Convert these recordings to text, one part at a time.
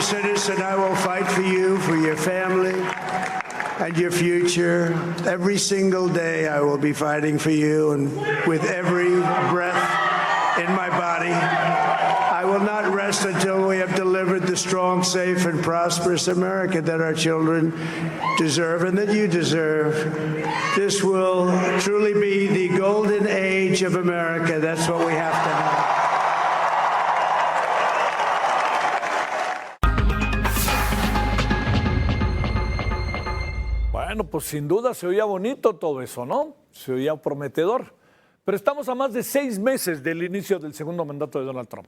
citizen, I will fight for you, for your family, and your future. Every single day I will be fighting for you, and with every breath in my body. I will not rest until we have delivered the strong, safe, and prosperous America that our children deserve and that you deserve. This will truly be the golden age of America. That's what we have to have. Bueno, pues sin duda se oía bonito todo eso, ¿no? Se oía prometedor. Pero estamos a más de 6 meses del inicio del segundo mandato de Donald Trump.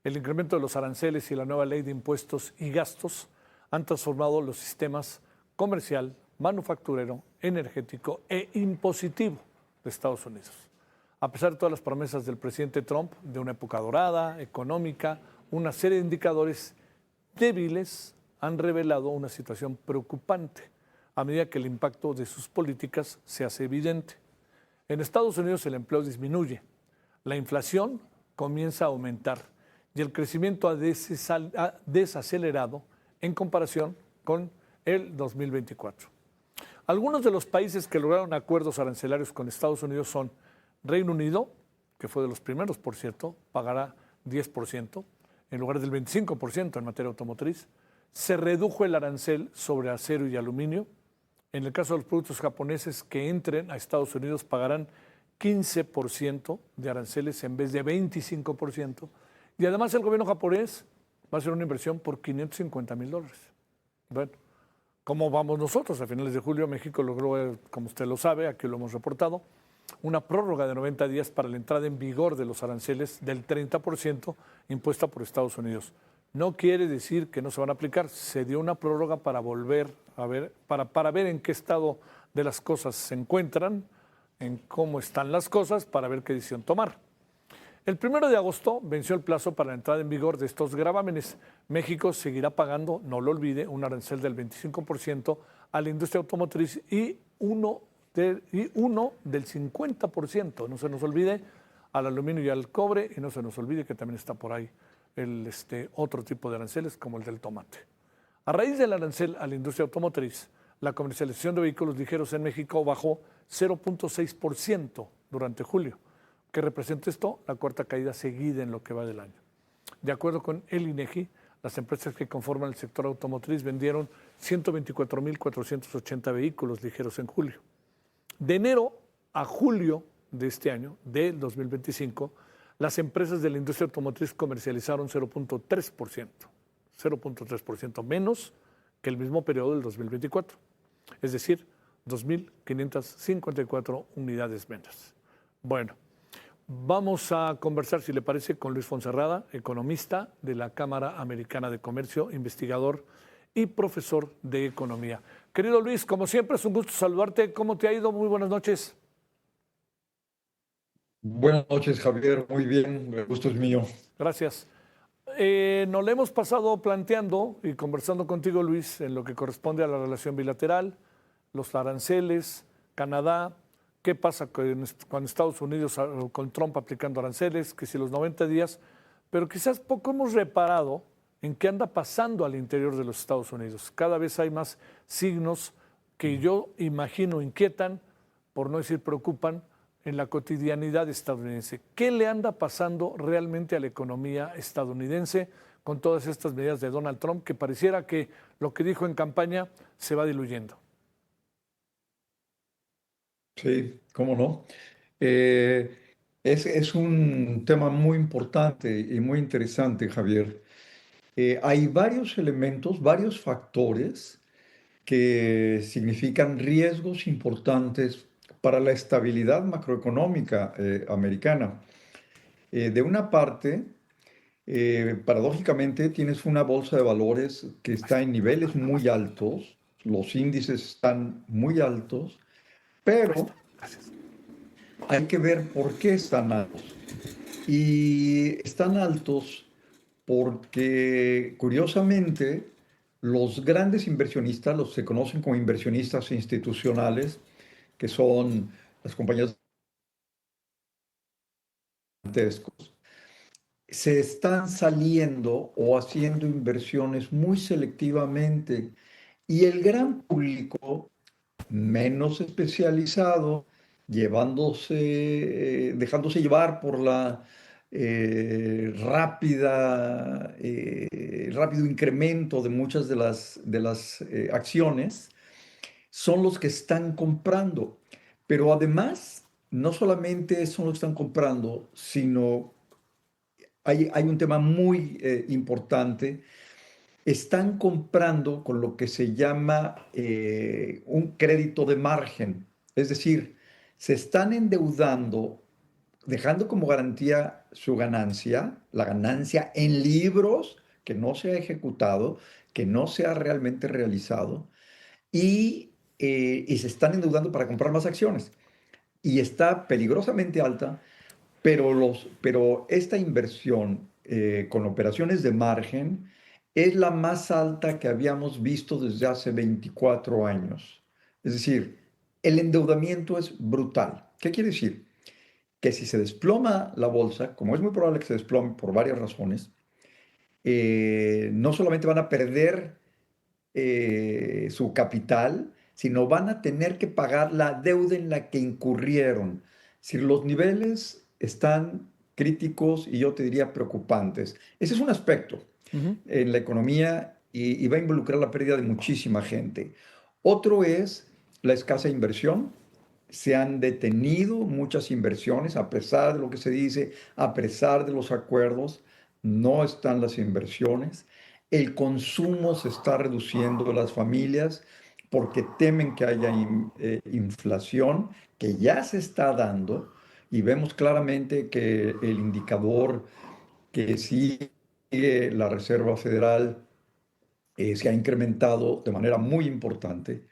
El incremento de los aranceles y la nueva ley de impuestos y gastos han transformado los sistemas comercial, manufacturero, energético e impositivo de Estados Unidos. A pesar de todas las promesas del presidente Trump de una época dorada, económica, una serie de indicadores débiles han revelado una situación preocupante a medida que el impacto de sus políticas se hace evidente. En Estados Unidos el empleo disminuye, la inflación comienza a aumentar y el crecimiento ha desacelerado en comparación con el 2024. Algunos de los países que lograron acuerdos arancelarios con Estados Unidos son Reino Unido, que fue de los primeros, por cierto, pagará 10% en lugar del 25% en materia automotriz. Se redujo el arancel sobre acero y aluminio. En el caso de los productos japoneses que entren a Estados Unidos pagarán 15% de aranceles en vez de 25%. Y además el gobierno japonés va a hacer una inversión por $550,000. Bueno, ¿cómo vamos nosotros? A finales de julio México logró, como usted lo sabe, aquí lo hemos reportado, una prórroga de 90 días para la entrada en vigor de los aranceles del 30% impuesta por Estados Unidos. No quiere decir que no se van a aplicar. Se dio una prórroga para volver a ver, para ver en qué estado de las cosas se encuentran, en cómo están las cosas, para ver qué decisión tomar. El 1 de agosto venció el plazo para la entrada en vigor de estos gravámenes. México seguirá pagando, no lo olvide, un arancel del 25% a la industria automotriz y uno del 50%. No se nos olvide al aluminio y al cobre, y no se nos olvide que también está por ahí el otro tipo de aranceles como el del tomate. A raíz del arancel a la industria automotriz, la comercialización de vehículos ligeros en México bajó 0.6% durante julio, que representa esto la cuarta caída seguida en lo que va del año. De acuerdo con el INEGI, las empresas que conforman el sector automotriz vendieron 124,480 vehículos ligeros en julio. De enero a julio de este año, del 2025, las empresas de la industria automotriz comercializaron 0.3% menos que el mismo periodo del 2024, es decir, 2.554 unidades menos. Bueno, vamos a conversar, si le parece, con Luis Fonserrada, economista de la Cámara Americana de Comercio, investigador y profesor de economía. Querido Luis, como siempre es un gusto saludarte. ¿Cómo te ha ido? Muy buenas noches. Buenas noches, Javier. Muy bien, el gusto es mío. Gracias. Nos le hemos pasado planteando y conversando contigo, Luis, en lo que corresponde a la relación bilateral, los aranceles, Canadá, qué pasa con Estados Unidos, con Trump aplicando aranceles, que si los 90 días, pero quizás poco hemos reparado en qué anda pasando al interior de los Estados Unidos. Cada vez hay más signos que yo imagino inquietan, por no decir preocupan, en la cotidianidad estadounidense. ¿Qué le anda pasando realmente a la economía estadounidense con todas estas medidas de Donald Trump, que pareciera que lo que dijo en campaña se va diluyendo? Sí, cómo no. Es un tema muy importante y muy interesante, Javier. Hay varios elementos, varios factores que significan riesgos importantes para la estabilidad macroeconómica americana. De una parte, paradójicamente, tienes una bolsa de valores que está en niveles muy altos, los índices están muy altos, pero hay que ver por qué están altos. Y están altos porque, curiosamente, los grandes inversionistas, los se conocen como inversionistas institucionales, que son las compañías gigantescas, se están saliendo o haciendo inversiones muy selectivamente y el gran público menos especializado, dejándose llevar por la rápido incremento de muchas de las acciones, son los que están comprando. Pero además, no solamente son los que están comprando, sino hay un tema muy importante. Están comprando con lo que se llama un crédito de margen. Es decir, se están endeudando, dejando como garantía su ganancia, la ganancia en libros que no se ha ejecutado, que no se ha realmente realizado, y se están endeudando para comprar más acciones. Y está peligrosamente alta, pero esta inversión con operaciones de margen es la más alta que habíamos visto desde hace 24 años. Es decir, el endeudamiento es brutal. ¿Qué quiere decir? Que si se desploma la bolsa, como es muy probable que se desplome por varias razones, no solamente van a perder su capital, sino van a tener que pagar la deuda en la que incurrieron. Si los niveles están críticos y yo te diría preocupantes. Ese es un aspecto Ujú. en la economía y va a involucrar la pérdida de muchísima gente. Otro es la escasa inversión. Se han detenido muchas inversiones, a pesar de lo que se dice, a pesar de los acuerdos, no están las inversiones. El consumo se está reduciendo de las familias porque temen que haya inflación, que ya se está dando, y vemos claramente que el indicador que sigue la Reserva Federal se ha incrementado de manera muy importante.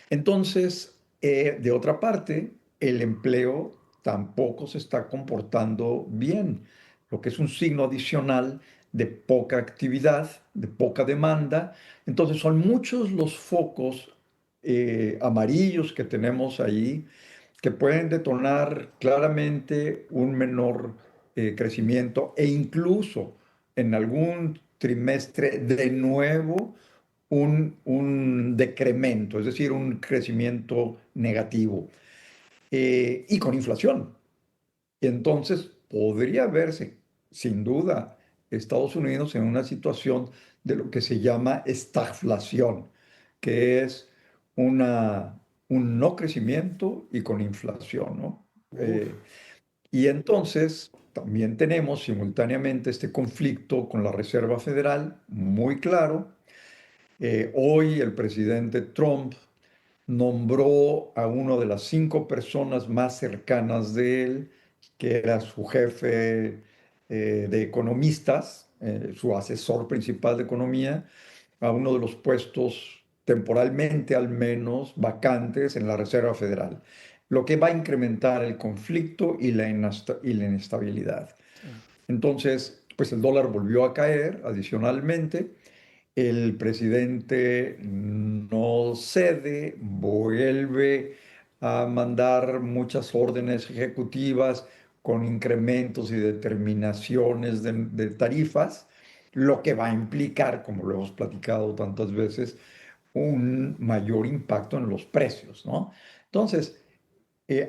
Entonces, de otra parte, el empleo tampoco se está comportando bien, lo que es un signo adicional de poca actividad, de poca demanda. Entonces, son muchos los focos amarillos que tenemos ahí que pueden detonar claramente un menor crecimiento e incluso en algún trimestre de nuevo un decremento, es decir, un crecimiento negativo y con inflación. Entonces, podría verse, sin duda, Estados Unidos en una situación de lo que se llama estagflación, que es un no crecimiento y con inflación, ¿no? Uf. Y entonces también tenemos simultáneamente este conflicto con la Reserva Federal, muy claro. Hoy el presidente Trump nombró a una de las 5 personas más cercanas de él, que era su jefe de economistas, su asesor principal de economía, a uno de los puestos temporalmente al menos vacantes en la Reserva Federal, lo que va a incrementar el conflicto y la inestabilidad. Entonces, pues el dólar volvió a caer adicionalmente. El presidente no cede, vuelve a mandar muchas órdenes ejecutivas con incrementos y determinaciones de tarifas, lo que va a implicar, como lo hemos platicado tantas veces, un mayor impacto en los precios, ¿no? Entonces,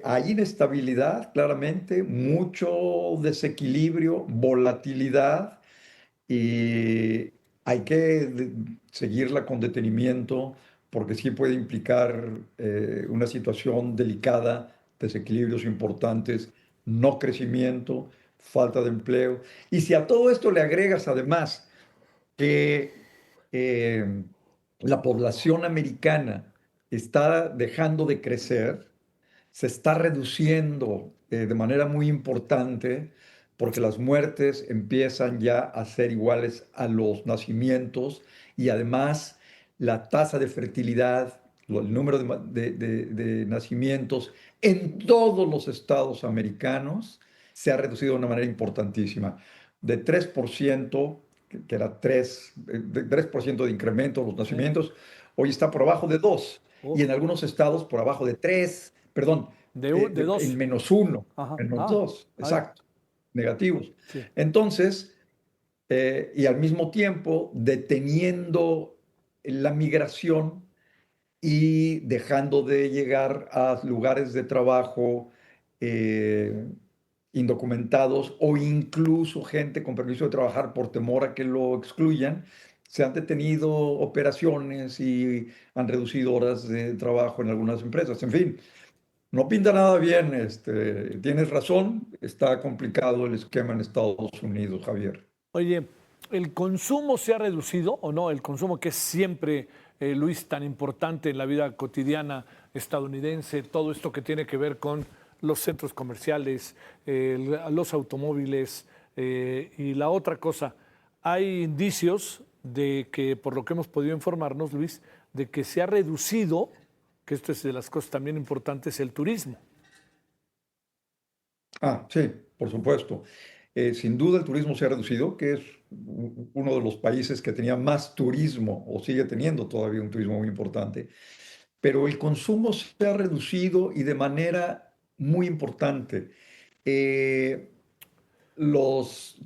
hay inestabilidad, claramente, mucho desequilibrio, volatilidad, y hay que seguirla con detenimiento porque sí puede implicar una situación delicada, desequilibrios importantes, no crecimiento, falta de empleo. Y si a todo esto le agregas además que eh, la población americana está dejando de crecer, se está reduciendo de manera muy importante porque las muertes empiezan ya a ser iguales a los nacimientos y además la tasa de fertilidad, el número de nacimientos en todos los estados americanos se ha reducido de una manera importantísima. De 3%, que era 3% de incremento de los Sí. nacimientos, hoy está por abajo de 2 y Uf. en algunos estados por abajo de 3, perdón, De en dos. -1, Ajá. -2, Ay, exacto, negativos. sí. Entonces, y al mismo tiempo deteniendo la migración y dejando de llegar a lugares de trabajo eh, indocumentados o incluso gente con permiso de trabajar por temor a que lo excluyan. Se han detenido operaciones y han reducido horas de trabajo en algunas empresas. En fin, no pinta nada bien. Tienes razón, está complicado el esquema en Estados Unidos, Javier. Oye, ¿el consumo se ha reducido o no? El consumo que es siempre, Luis, tan importante en la vida cotidiana estadounidense, todo esto que tiene que ver con los centros comerciales, los automóviles y la otra cosa. Hay indicios de que, por lo que hemos podido informarnos, Luis, de que se ha reducido, que esto es de las cosas también importantes, el turismo. Ah, sí, por supuesto. Sin duda el turismo se ha reducido, que es uno de los países que tenía más turismo o sigue teniendo todavía un turismo muy importante, pero el consumo se ha reducido y de manera muy importante. Eh,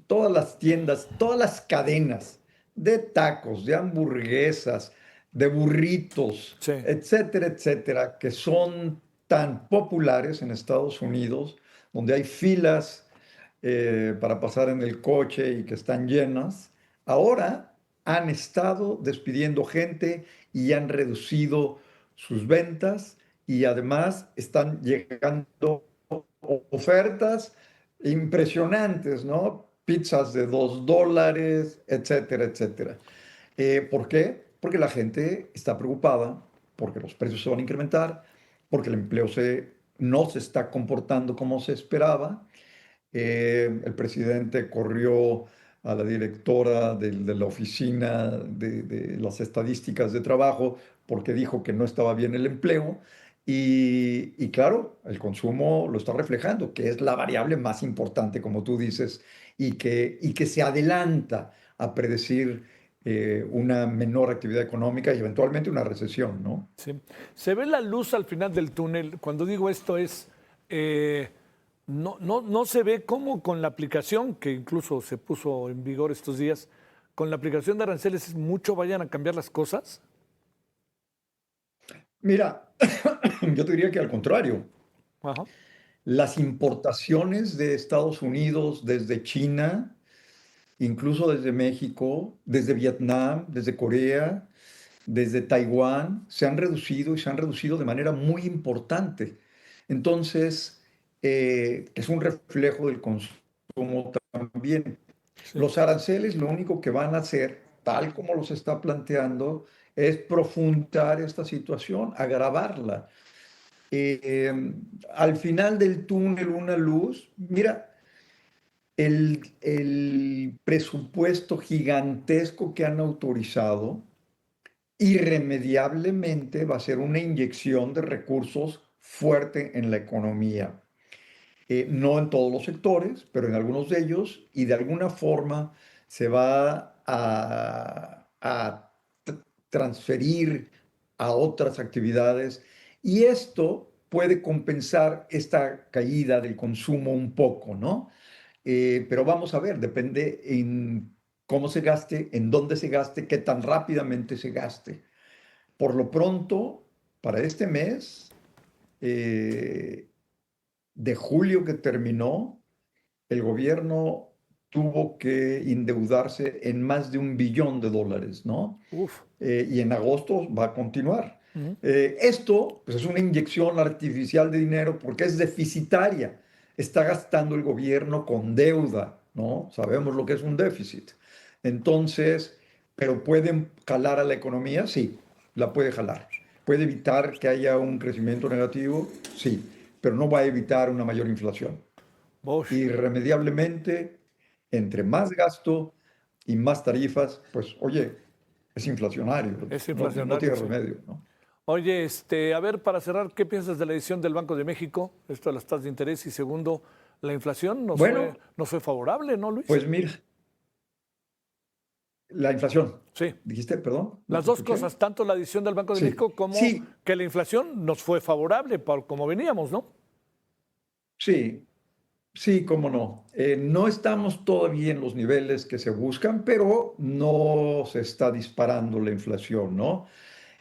Todas las tiendas, todas las cadenas de tacos, de hamburguesas, de burritos, Sí. etcétera, etcétera, que son tan populares en Estados Unidos, donde hay filas para pasar en el coche y que están llenas, ahora han estado despidiendo gente y han reducido sus ventas y además están llegando ofertas impresionantes, ¿no? Pizzas de $2, etcétera, etcétera. ¿Por qué? Porque la gente está preocupada, porque los precios se van a incrementar, porque el empleo no se está comportando como se esperaba. El presidente corrió a la directora de la oficina de las estadísticas de trabajo porque dijo que no estaba bien el empleo. Y claro, el consumo lo está reflejando, que es la variable más importante, como tú dices, y que se adelanta a predecir una menor actividad económica y eventualmente una recesión, ¿no? Sí. Se ve la luz al final del túnel. Cuando digo esto es, no se ve cómo con la aplicación, que incluso se puso en vigor estos días, con la aplicación de aranceles mucho vayan a cambiar las cosas. Mira, yo te diría que al contrario. Ajá. Las importaciones de Estados Unidos desde China, incluso desde México, desde Vietnam, desde Corea, desde Taiwán, se han reducido y se han reducido de manera muy importante. Entonces, es un reflejo del consumo también. Sí. Los aranceles lo único que van a hacer, tal como los está planteando, es profundizar esta situación, agravarla. eh, Al final del túnel una luz. Mira, el presupuesto gigantesco que han autorizado irremediablemente va a ser una inyección de recursos fuerte en la economía. No en todos los sectores, pero en algunos de ellos, y de alguna forma se va a transferir a otras actividades, y esto puede compensar esta caída del consumo un poco, ¿no? Pero vamos a ver, depende en cómo se gaste, en dónde se gaste, qué tan rápidamente se gaste. Por lo pronto, para este mes eh, de julio que terminó, el gobierno tuvo que endeudarse en más de $1 billón, ¿no? Uf. Y en agosto va a continuar. Ujú. Esto pues, es una inyección artificial de dinero porque es deficitaria. Está gastando el gobierno con deuda, ¿no? Sabemos lo que es un déficit. Entonces, ¿pero pueden jalar a la economía? Sí, la puede jalar. ¿Puede evitar que haya un crecimiento negativo? Sí, pero no va a evitar una mayor inflación. Bosh. Irremediablemente, entre más gasto y más tarifas, pues oye, es inflacionario, Es no inflacionario, tiene sí. remedio, ¿no? Oye, a ver, para cerrar, ¿qué piensas de la decisión del Banco de México? Esto de las tasas de interés y segundo, la inflación Bueno, nos fue favorable, ¿no, Luis? pues mira, la inflación, Sí. dijiste, perdón, no Las te dos escuché. cosas, tanto la decisión del Banco de Sí, México como sí, que la inflación nos fue favorable por como veníamos, ¿no? sí. Sí, cómo no. No estamos todavía en los niveles que se buscan, pero no se está disparando la inflación, ¿no?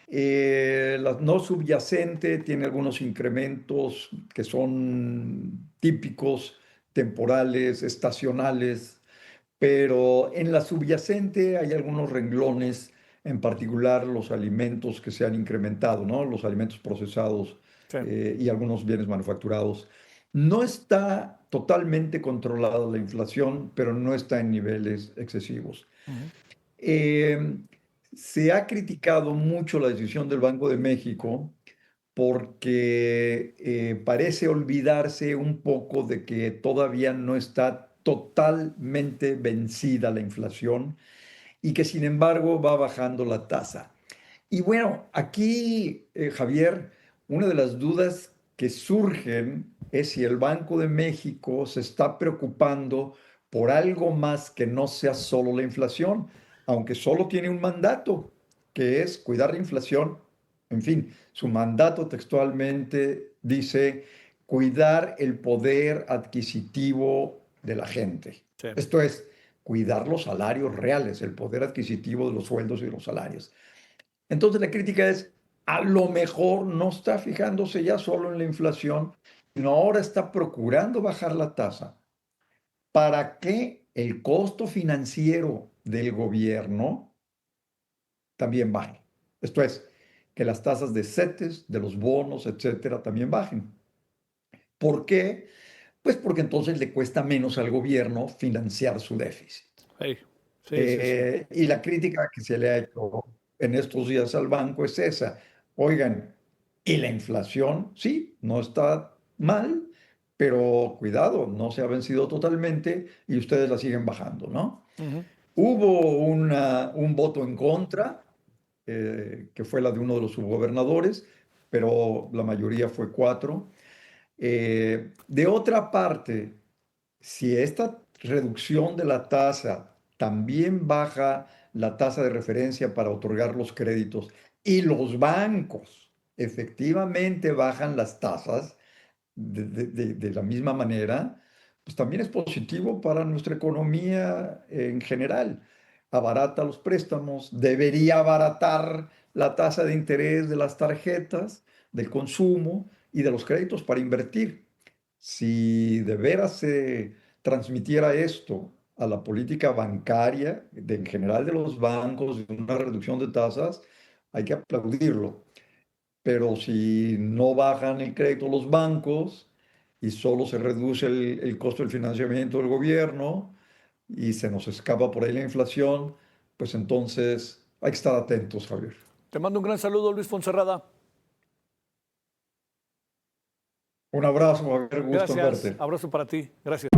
La no subyacente tiene algunos incrementos que son típicos, temporales, estacionales, pero en la subyacente hay algunos renglones, en particular los alimentos que se han incrementado, ¿no? Los alimentos procesados Sí. y algunos bienes manufacturados. No está totalmente controlada la inflación, pero no está en niveles excesivos. Ujú. Eh, Se ha criticado mucho la decisión del Banco de México porque parece olvidarse un poco de que todavía no está totalmente vencida la inflación y que sin embargo va bajando la tasa. Y bueno, aquí, Javier, una de las dudas que surgen es si el Banco de México se está preocupando por algo más que no sea solo la inflación, aunque solo tiene un mandato, que es cuidar la inflación. En fin, su mandato textualmente dice cuidar el poder adquisitivo de la gente. Sí. Esto es, cuidar los salarios reales, el poder adquisitivo de los sueldos y los salarios. Entonces la crítica es, a lo mejor no está fijándose ya solo en la inflación, sino ahora está procurando bajar la tasa para que el costo financiero del gobierno también baje. Esto es, que las tasas de CETES, de los bonos, etcétera, también bajen. ¿Por qué? Pues porque entonces le cuesta menos al gobierno financiar su déficit. Sí, sí, sí, sí. Y la crítica que se le ha hecho en estos días al banco es esa. Oigan, y la inflación, sí, no está mal, pero cuidado, no se ha vencido totalmente y ustedes la siguen bajando, ¿no? Ujú. Hubo un voto en contra, que fue la de uno de los subgobernadores, pero la mayoría fue 4. De otra parte, si esta reducción de la tasa también baja la tasa de referencia para otorgar los créditos y los bancos efectivamente bajan las tasas de la misma manera, pues también es positivo para nuestra economía en general. Abarata los préstamos, debería abaratar la tasa de interés de las tarjetas, del consumo y de los créditos para invertir. Si de veras se transmitiera esto a la política bancaria, en general de los bancos, de una reducción de tasas, hay que aplaudirlo. Pero si no bajan el crédito los bancos y solo se reduce el costo del financiamiento del gobierno y se nos escapa por ahí la inflación, pues entonces hay que estar atentos, Javier. Te mando un gran saludo, Luis Fonserrada. Un abrazo, Javier, gusto en Gracias. verte. Abrazo para ti. Gracias.